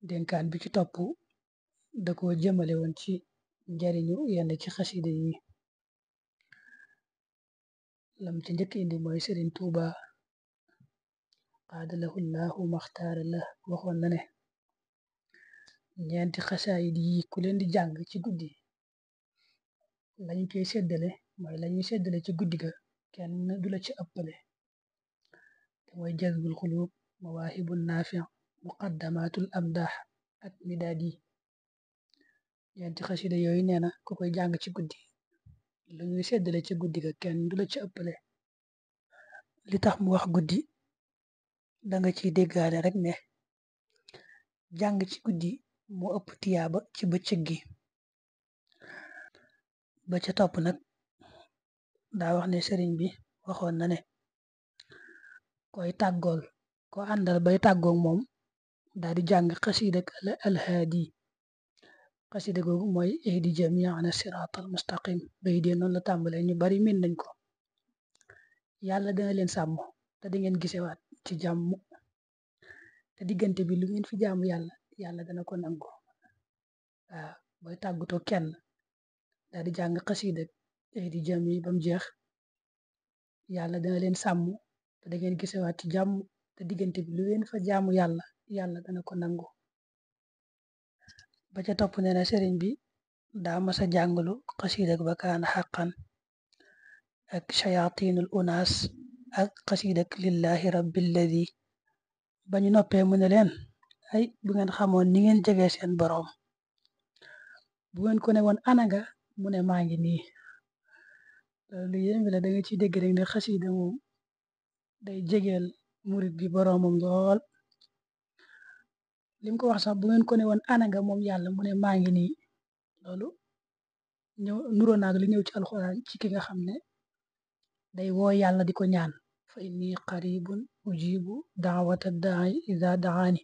dénkaan bi ci topp da ko jëmale woon ci njariñu yenn ci xasida yi. lam ci njëkk indi mooy Sëriñ Tuuba qaadalahu llahu maxtaara la waxoon na ne ñeenti xasaayid yi ku leen di jàng ci guddi lañ koy séddale mooy lañuy séddale ci guddi ga kenn du la ci ëppale te mooy jazbul xuluub mawaahibun naafi muqaddamatul amdaax ak midaad yi. ñeenti xasida yooyu nee na ku koy jàng ci guddi lu ñuy séddale ci guddi ga kenn du la ci ëppale. li tax mu wax guddi danga ciy déggaale rek ne jàng ci guddi moo ëpp tiyaaba ci bëccëg gi. ba ca topp nag daa wax ne sëriñ bi waxoon na ne koy tàggool ko àndal bay tàggoog moom daal di jàng xasida alhaadi. xasida googu mooy ihdi jamiana siraatal mustaqim bay dee noonu la tàmbalee ñu bari min nañ ko. yàlla dana leen sàmm te di ngeen gisewaat ci jàmm te diggante bi lu ngeen fi jaamu yàlla yàlla dana ko nangu. waaw booy tàggatoo kenn daal di jàng xasida ihdi jami ba mu jeex yàlla dana leen sàmm te da ngeen gisewaat ci jàmm te diggante bi lu ngeen fa jaamu yàlla yàlla dana ko nangu. ba ca topp nee na sëriñ bi daa masa jàngalu xasida ba kaana xaqan ak shayatinul unaas ak xasida lillahi rabbilladi. ba ñu noppee mu ne leen ay bu ngeen xamoon ni ngeen jege seen boroom bu ngeen ko ne woon ananga mu ne maa ngi nii. lu yéeme la da nga ciy dégg rek ne xasida moom day jegeel murit bi boroomam lool. lim ko wax sax bu ngeen ko ne woon ananga moom yàlla mu ne maa ngi nii loolu nuroo naag li ñëw ci alxuraan ci ki nga xam ne day woo yàlla di ko ñaan fa inni qaribun ujibu daawata daai ida daani